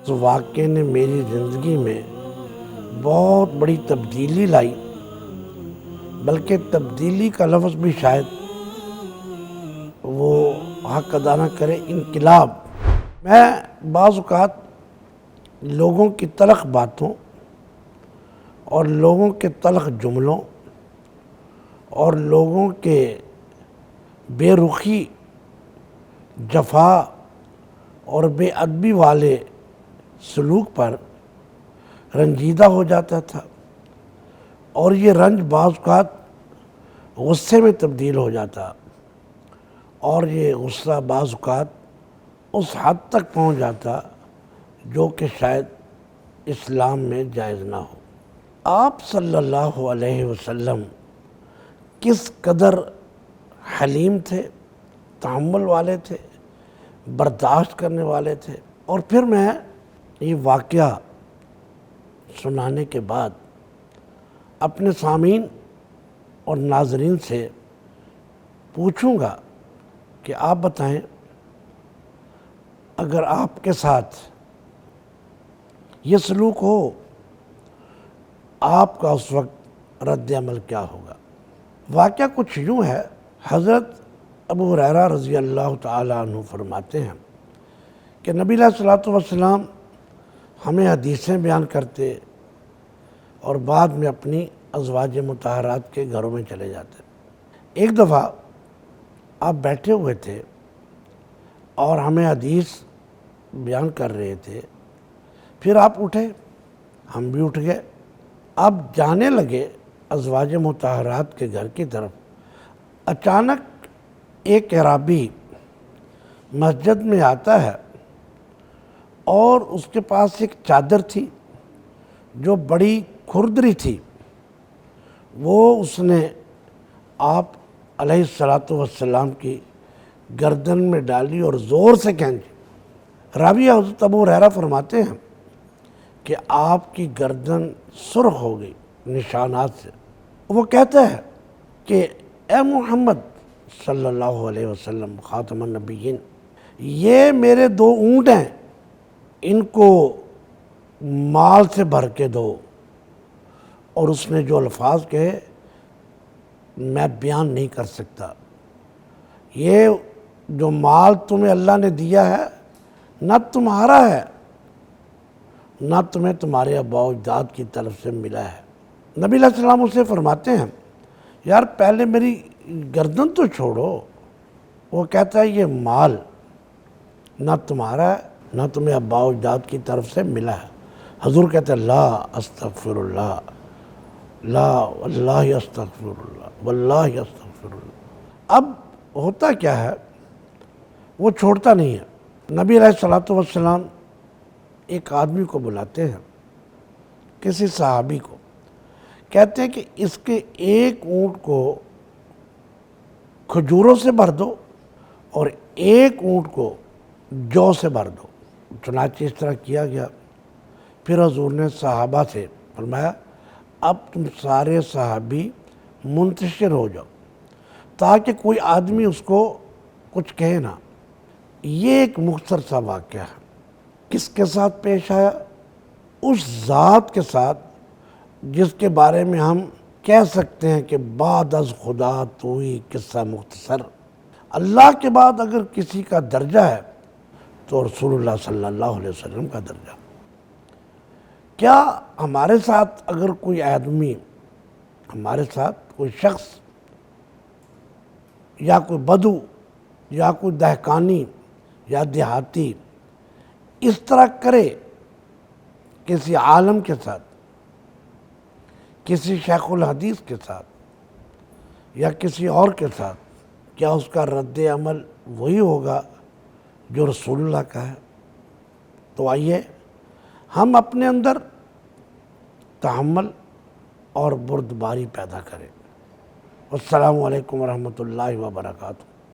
اس واقعے نے میری زندگی میں بہت بڑی تبدیلی لائی، بلکہ تبدیلی کا لفظ بھی شاید وہ حق ادا نہ کرے، انقلاب۔ میں بعض اوقات لوگوں کی تلخ باتوں اور لوگوں کے تلخ جملوں اور لوگوں کے بے رخی، جفا اور بے ادبی والے سلوک پر رنجیدہ ہو جاتا تھا، اور یہ رنج بعض اوقات غصے میں تبدیل ہو جاتا، اور یہ غصہ بعض اوقات اس حد تک پہنچ جاتا جو کہ شاید اسلام میں جائز نہ ہو۔ آپ صلی اللہ علیہ وسلم کس قدر حلیم تھے، تحمل والے تھے، برداشت کرنے والے تھے۔ اور پھر میں یہ واقعہ سنانے کے بعد اپنے سامعین اور ناظرین سے پوچھوں گا کہ آپ بتائیں، اگر آپ کے ساتھ یہ سلوک ہو، آپ کا اس وقت رد عمل کیا ہوگا؟ واقعہ کچھ یوں ہے۔ حضرت ابو ہریرہ رضی اللہ تعالیٰ عنہ فرماتے ہیں کہ نبی علیہ الصلوۃ والسلام ہمیں حدیثیں بیان کرتے اور بعد میں اپنی ازواج مطہرات کے گھروں میں چلے جاتے۔ ایک دفعہ آپ بیٹھے ہوئے تھے اور ہمیں حدیث بیان کر رہے تھے، پھر آپ اٹھے، ہم بھی اٹھ گئے۔ اب جانے لگے ازواج مطہرات کے گھر کی طرف، اچانک ایک اعرابی مسجد میں آتا ہے اور اس کے پاس ایک چادر تھی جو بڑی کھردری تھی۔ وہ اس نے آپ علیہ السلام کی گردن میں ڈالی اور زور سے کھینچی۔ راوی حضرت ابو ہریرہ فرماتے ہیں کہ آپ کی گردن سرخ ہو گئی نشانات سے۔ وہ کہتا ہے کہ اے محمد صلی اللہ علیہ وسلم خاتم النبیین، یہ میرے 2 اونٹ ہیں، ان کو مال سے بھر کے دو۔ اور اس نے جو الفاظ کہے میں بیان نہیں کر سکتا۔ یہ جو مال تمہیں اللہ نے دیا ہے نہ تمہارا ہے، نہ تمہیں تمہارے آباء و اجداد کی طرف سے ملا ہے۔ نبی علیہ السلام اسے فرماتے ہیں یار پہلے میری گردن تو چھوڑو۔ وہ کہتا ہے یہ مال نہ تمہارا ہے، نہ تمہیں آباء و اجداد کی طرف سے ملا ہے۔ حضور کہتے ہیں لا استغفر اللہ، لا واللہ استغفر اللہ، واللہ استغفر اللہ۔ اب ہوتا کیا ہے، وہ چھوڑتا نہیں ہے۔ نبی علیہ السلام ایک آدمی کو بلاتے ہیں، کسی صحابی کو، کہتے ہیں کہ اس کے ایک اونٹ کو کھجوروں سے بھر دو اور ایک اونٹ کو جو سے بھر دو۔ چنانچہ اس طرح کیا گیا۔ پھر حضور نے صحابہ سے فرمایا اب تم سارے صحابی منتشر ہو جاؤ تاکہ کوئی آدمی اس کو کچھ کہے نہ۔ یہ ایک مختصر سا واقعہ ہے۔ کس کے ساتھ پیش آیا؟ اس ذات کے ساتھ جس کے بارے میں ہم کہہ سکتے ہیں کہ بعد از خدا تو ہی قصہ مختصر۔ اللہ کے بعد اگر کسی کا درجہ ہے تو رسول اللہ صلی اللہ علیہ وسلم کا درجہ۔ کیا ہمارے ساتھ اگر کوئی آدمی، ہمارے ساتھ کوئی شخص یا کوئی بدو یا کوئی دہقانی یا دیہاتی اس طرح کرے کسی عالم کے ساتھ، کسی شیخ الحدیث کے ساتھ یا کسی اور کے ساتھ، کیا اس کا رد عمل وہی ہوگا جو رسول اللہ کا ہے؟ تو آئیے ہم اپنے اندر تحمل اور بردباری پیدا کریں۔ السلام علیکم ورحمۃ اللہ وبرکاتہ۔